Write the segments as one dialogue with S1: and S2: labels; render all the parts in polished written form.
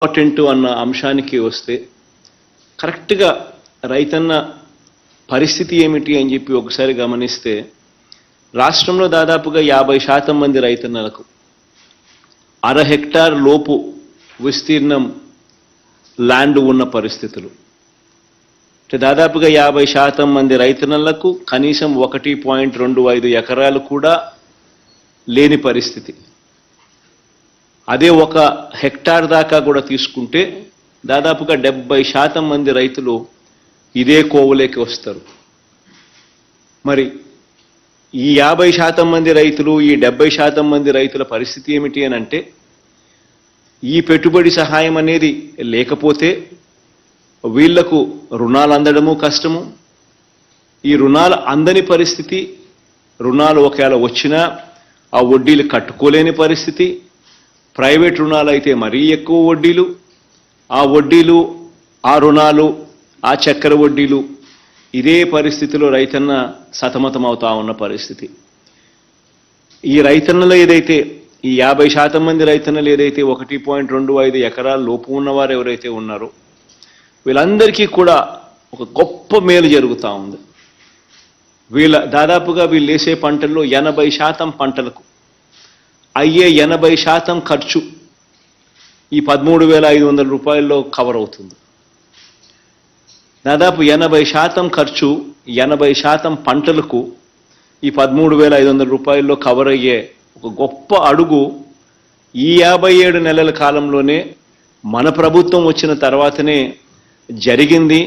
S1: Important అన్న అంశానికి వస్తే కరెక్ట్గా రైతన్న పరిస్థితి ఏమిటి అని చెప్పి ఒకసారి గమనిస్తే రాష్ట్రంలో దాదాపుగా 50% మంది రైతన్నలకు అర హెక్టార్ లోపు విస్తీర్ణం ల్యాండ్ ఉన్న పరిస్థితులు. దాదాపుగా 50% మంది రైతన్నలకు కనీసం 1.25 ఎకరాలు కూడా లేని పరిస్థితి. అదే 1 హెక్టార్ దాకా కూడా తీసుకుంటే దాదాపుగా 70% మంది రైతులు ఇదే కోవలోకి వస్తారు. మరి ఈ 50% మంది రైతులు, ఈ 70% మంది రైతుల పరిస్థితి ఏమిటి అని అంటే, ఈ పెట్టుబడి సహాయం అనేది లేకపోతే వీళ్లకు రుణాలు అందడము కష్టము. ఈ రుణాలు అందని పరిస్థితి, రుణాలు ఒకవేళ వచ్చినా ఆ వడ్డీలు కట్టుకోలేని పరిస్థితి. ప్రైవేట్ రుణాలు అయితే మరీ ఎక్కువ వడ్డీలు, ఆ వడ్డీలు, ఆ రుణాలు, ఆ చక్కెర వడ్డీలు, ఇదే పరిస్థితిలో రైతన్న సతమతం అవుతా ఉన్న పరిస్థితి. ఈ రైతన్నలు ఏదైతే ఈ 50% మంది రైతన్నలు ఏదైతే 1.25 ఎకరాల లోపు ఉన్నవారు ఎవరైతే ఉన్నారో వీళ్ళందరికీ కూడా ఒక గొప్ప మేలు జరుగుతూ ఉంది. దాదాపుగా వీళ్ళు వేసే పంటల్లో 80% పంటలకు అయ్యే 80% ఖర్చు ఈ 13,500 రూపాయల్లో కవర్ అవుతుంది. దాదాపు 80% ఖర్చు 80% పంటలకు ఈ 13,500 రూపాయల్లో కవర్ అయ్యే ఒక గొప్ప అడుగు ఈ 57 నెలల కాలంలోనే మన ప్రభుత్వం వచ్చిన తర్వాతనే జరిగింది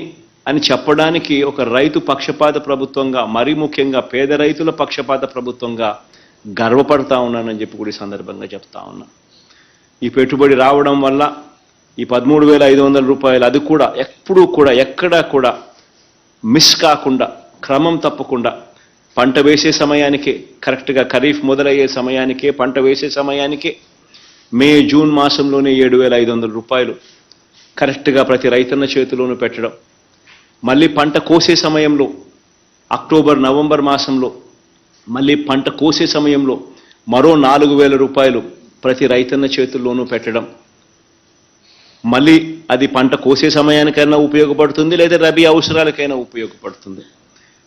S1: అని చెప్పడానికి ఒక రైతు పక్షపాత ప్రభుత్వంగా, మరీ ముఖ్యంగా పేద రైతుల పక్షపాత ప్రభుత్వంగా గర్వపడతా ఉన్నానని చెప్పి కూడా ఈ సందర్భంగా చెప్తా ఉన్నా. ఈ పెట్టుబడి రావడం వల్ల ఈ 13,500 రూపాయలు అది కూడా ఎప్పుడూ కూడా ఎక్కడా కూడా మిస్ కాకుండా, క్రమం తప్పకుండా పంట వేసే సమయానికే, కరెక్ట్గా ఖరీఫ్ మొదలయ్యే సమయానికే, పంట వేసే సమయానికే మే జూన్ మాసంలోనే 7,500 రూపాయలు కరెక్ట్గా ప్రతి రైతన్న చేతిలోనూ పెట్టడం, మళ్ళీ పంట కోసే సమయంలో అక్టోబర్ నవంబర్ మాసంలో మళ్ళీ పంట కోసే సమయంలో మరో 4,000 రూపాయలు ప్రతి రైతన్న చేతుల్లోనూ పెట్టడం, మళ్ళీ అది పంట కోసే సమయానికైనా ఉపయోగపడుతుంది, లేదా రబీ అవసరాలకైనా ఉపయోగపడుతుంది.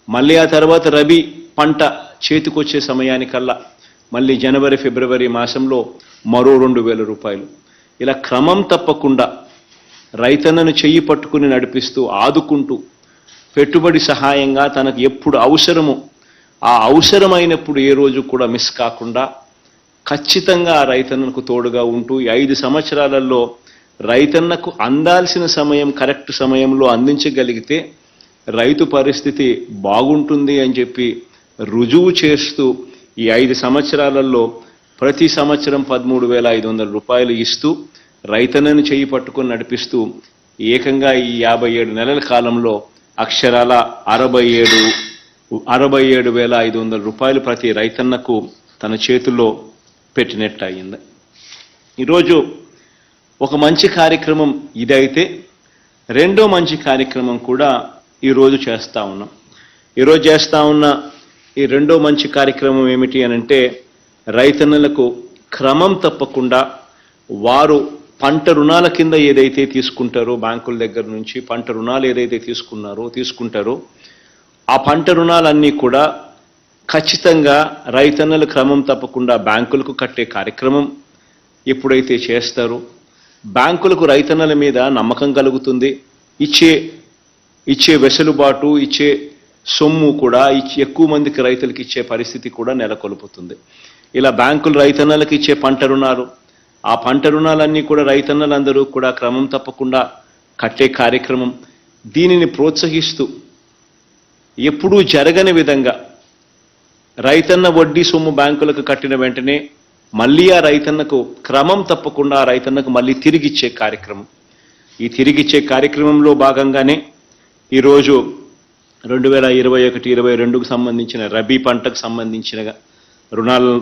S1: మళ్ళీ ఆ తర్వాత రబీ పంట చేతికొచ్చే సమయానికల్లా మళ్ళీ జనవరి ఫిబ్రవరి మాసంలో మరో 2,000 రూపాయలు. ఇలా క్రమం తప్పకుండా రైతన్నను చెయ్యి పట్టుకుని నడిపిస్తూ, ఆదుకుంటూ, పెట్టుబడి సహాయంగా తనకు ఎప్పుడు అవసరమో ఆ అవసరమైనప్పుడు ఏ రోజు కూడా మిస్ కాకుండా ఖచ్చితంగా ఆ రైతన్నకు తోడుగా ఉంటూ ఈ 5 సంవత్సరాలలో రైతన్నకు అందాల్సిన సమయం కరెక్ట్ సమయంలో అందించగలిగితే రైతు పరిస్థితి బాగుంటుంది అని చెప్పి రుజువు చేస్తూ ఈ 5 సంవత్సరాలలో ప్రతి సంవత్సరం 13,500 రూపాయలు ఇస్తూ రైతన్నను చేయి పట్టుకొని నడిపిస్తూ ఏకంగా ఈ 57 నెలల కాలంలో అక్షరాల 67,500 రూపాయలు ప్రతి రైతన్నకు తన చేతుల్లో పెట్టినట్టు అయింది. ఈరోజు ఒక మంచి కార్యక్రమం ఇదైతే రెండో మంచి కార్యక్రమం కూడా ఈరోజు చేస్తూ ఉన్నాం. ఈరోజు చేస్తూ ఉన్న ఈ రెండో మంచి కార్యక్రమం ఏమిటి అనంటే, రైతన్నలకు క్రమం తప్పకుండా వారు పంట రుణాల కింద ఏదైతే తీసుకుంటారో, బ్యాంకుల దగ్గర నుంచి పంట రుణాలు ఏదైతే తీసుకుంటారో ఆ పంట రుణాలన్నీ కూడా ఖచ్చితంగా రైతన్నలు క్రమం తప్పకుండా బ్యాంకులకు కట్టే కార్యక్రమం ఎప్పుడైతే చేస్తారో బ్యాంకులకు రైతన్నల మీద నమ్మకం కలుగుతుంది. ఇచ్చే వెసులుబాటు, ఇచ్చే సొమ్ము కూడా ఎక్కువ మందికి రైతులకు ఇచ్చే పరిస్థితి కూడా నెలకొల్పుతుంది. ఇలా బ్యాంకులు రైతన్నలకు ఇచ్చే పంట రుణాలు, ఆ పంట రుణాలన్నీ కూడా రైతన్నలందరూ కూడా క్రమం తప్పకుండా కట్టే కార్యక్రమం, దీనిని ప్రోత్సహిస్తూ ఎప్పుడూ జరగని విధంగా రైతన్న వడ్డీ సొమ్ము బ్యాంకులకు కట్టిన వెంటనే మళ్ళీ ఆ రైతన్నకు క్రమం తప్పకుండా ఆ రైతన్నకు మళ్ళీ తిరిగిచ్చే కార్యక్రమం. ఈ తిరిగిచ్చే కార్యక్రమంలో భాగంగానే ఈరోజు 2021-22కు సంబంధించిన రబీ పంటకు సంబంధించిన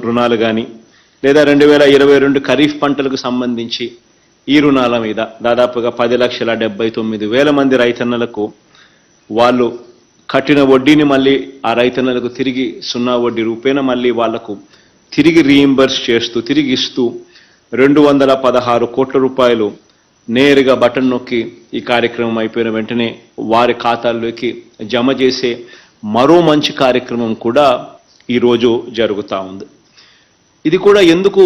S1: రుణాలు కానీ, లేదా 2022 ఖరీఫ్ పంటలకు సంబంధించి ఈ రుణాల మీద దాదాపుగా 10,79,000 మంది రైతన్నలకు వాళ్ళు కట్టిన వడ్డీని మళ్ళీ ఆ రైతన్నలకు తిరిగి 0 వడ్డీ రూపేణ మళ్ళీ వాళ్లకు తిరిగి రీయింబర్స్ చేస్తూ, తిరిగి ఇస్తూ 216 కోట్ల రూపాయలు నేరుగా బటన్ నొక్కి ఈ కార్యక్రమం అయిపోయిన వెంటనే వారి ఖాతాల్లోకి జమ చేసే మరో మంచి కార్యక్రమం కూడా ఈరోజు జరుగుతూ ఉంది. ఇది కూడా ఎందుకు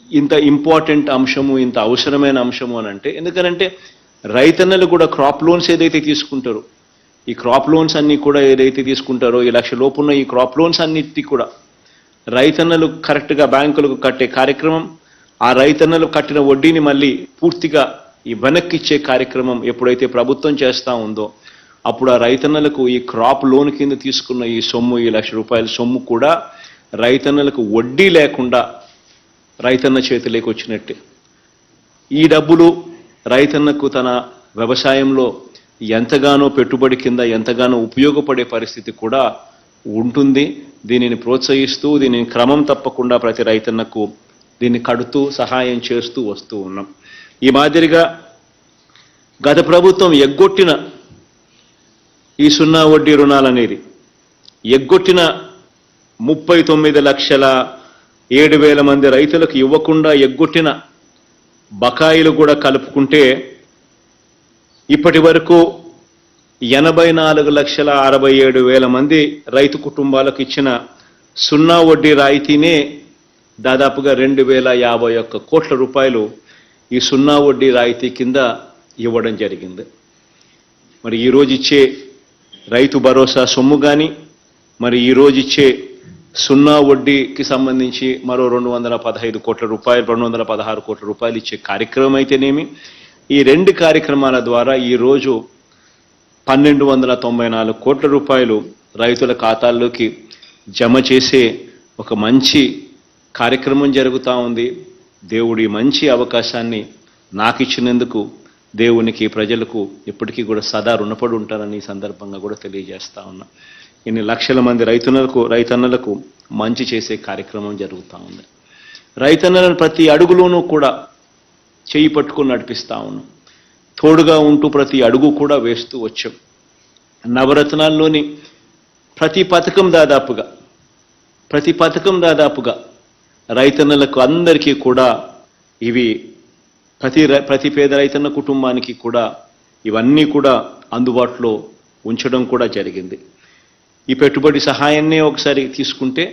S1: ఇంత ఇంపార్టెంట్ అంశము, ఇంత అవసరమైన అంశము అని అంటే, ఎందుకనంటే రైతన్నలు కూడా క్రాప్ లోన్స్ ఏదైతే తీసుకుంటారో, ఈ క్రాప్ లోన్స్ అన్నీ కూడా ఏదైతే తీసుకుంటారో, ఈ 1 లక్ష లోపున్న ఈ క్రాప్ లోన్స్ అన్నిటి కూడా రైతన్నలు కరెక్ట్గా బ్యాంకులకు కట్టే కార్యక్రమం, ఆ రైతన్నలు కట్టిన వడ్డీని మళ్ళీ పూర్తిగా ఈ వెనక్కి ఇచ్చే కార్యక్రమం ఎప్పుడైతే ప్రభుత్వం చేస్తూ ఉందో, అప్పుడు ఆ రైతన్నలకు ఈ క్రాప్ లోన్ కింద తీసుకున్న ఈ సొమ్ము, ఈ 1 లక్ష రూపాయల సొమ్ము కూడా రైతన్నలకు వడ్డీ లేకుండా రైతన్న చేతిలోకి వచ్చినట్టే. ఈ డబ్బులు రైతన్నకు తన వ్యవసాయంలో ఎంతగానో పెట్టుబడి కింద ఎంతగానో ఉపయోగపడే పరిస్థితి కూడా ఉంటుంది. దీనిని ప్రోత్సహిస్తూ, దీనిని క్రమం తప్పకుండా ప్రతి రైతన్నకు దీన్ని కడుతూ సహాయం చేస్తూ వస్తూ ఉన్నాం. ఈ మాదిరిగా గత ప్రభుత్వం ఎగ్గొట్టిన ఈ 0 వడ్డీ రుణాలనేది, ఎగ్గొట్టిన 39,07,000 మంది రైతులకు ఇవ్వకుండా ఎగ్గొట్టిన బకాయిలు కూడా కలుపుకుంటే ఇప్పటి వరకు 84,67,000 మంది రైతు కుటుంబాలకు ఇచ్చిన 0 వడ్డీ రాయితీనే దాదాపుగా 2,051 కోట్ల రూపాయలు ఈ 0 వడ్డీ రాయితీ కింద ఇవ్వడం జరిగింది. మరి ఈరోజు ఇచ్చే రైతు భరోసా సొమ్ము కానీ, మరి ఈరోజు ఇచ్చే 0 వడ్డీకి సంబంధించి మరో 215 కోట్ల రూపాయలు, 216 కోట్ల రూపాయలు ఇచ్చే కార్యక్రమం అయితేనేమి, ఈ 2 కార్యక్రమాల ద్వారా ఈరోజు 1,294 కోట్ల రూపాయలు రైతుల ఖాతాల్లోకి జమ చేసే ఒక మంచి కార్యక్రమం జరుగుతూ ఉంది. దేవుడి మంచి అవకాశాన్ని నాకు ఇచ్చినందుకు దేవునికి, ప్రజలకు ఎప్పటికీ కూడా సదా రుణపడి ఉంటానని ఈ సందర్భంగా కూడా తెలియజేస్తా ఉన్నా. ఇన్ని లక్షల మంది రైతన్నలకు మంచి చేసే కార్యక్రమం జరుగుతూ ఉంది. రైతన్నలను ప్రతి అడుగులోనూ కూడా చేయి పట్టుకుని నడిపిస్తా ఉన్నాం. తోడుగా ఉంటూ ప్రతి అడుగు కూడా వేస్తూ వచ్చాం. నవరత్నాల్లోని ప్రతి పథకం దాదాపుగా రైతన్నలకు అందరికీ కూడా ఇవి ప్రతి పేద రైతన్న కుటుంబానికి కూడా ఇవన్నీ కూడా అందుబాటులో ఉంచడం కూడా జరిగింది. ఈ పెట్టుబడి సహాయాన్నే ఒకసారి తీసుకుంటే,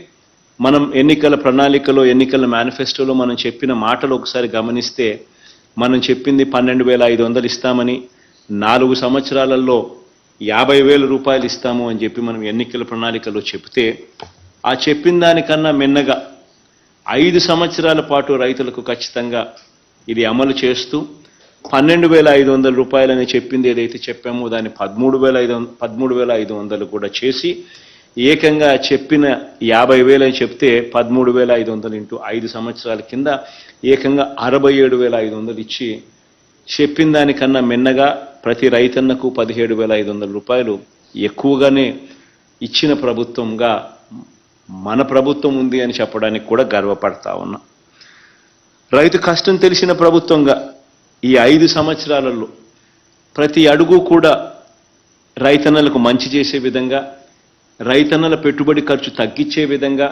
S1: మనం ఎన్నికల ప్రణాళికలో, ఎన్నికల మేనిఫెస్టోలో మనం చెప్పిన మాటలు ఒకసారి గమనిస్తే, మనం చెప్పింది 12,500 ఇస్తామని, 4 సంవత్సరాలలో 50,000 రూపాయలు ఇస్తాము అని చెప్పి మనం ఎన్నికల ప్రణాళికలో చెప్తే, ఆ చెప్పిన దానికన్నా మిన్నగా 5 సంవత్సరాల పాటు రైతులకు ఖచ్చితంగా ఇది అమలు చేస్తూ 12,500 రూపాయలని చెప్పింది ఏదైతే చెప్పామో దాన్ని 13,500 కూడా చేసి, ఏకంగా చెప్పిన 50,000 అని చెప్తే 13,500 ఇంటూ 5 సంవత్సరాల కింద ఏకంగా 67,500 ఇచ్చి, చెప్పిన దానికన్నా మిన్నగా ప్రతి రైతన్నకు 17,500 రూపాయలు ఎక్కువగానే ఇచ్చిన ప్రభుత్వంగా మన ప్రభుత్వం ఉంది అని చెప్పడానికి కూడా గర్వపడతా ఉన్నా. రైతు కష్టం తెలిసిన ప్రభుత్వంగా ఈ 5 సంవత్సరాలలో ప్రతి అడుగు కూడా రైతన్నలకు మంచి చేసే విధంగా, రైతన్నల పెట్టుబడి ఖర్చు తగ్గించే విధంగా,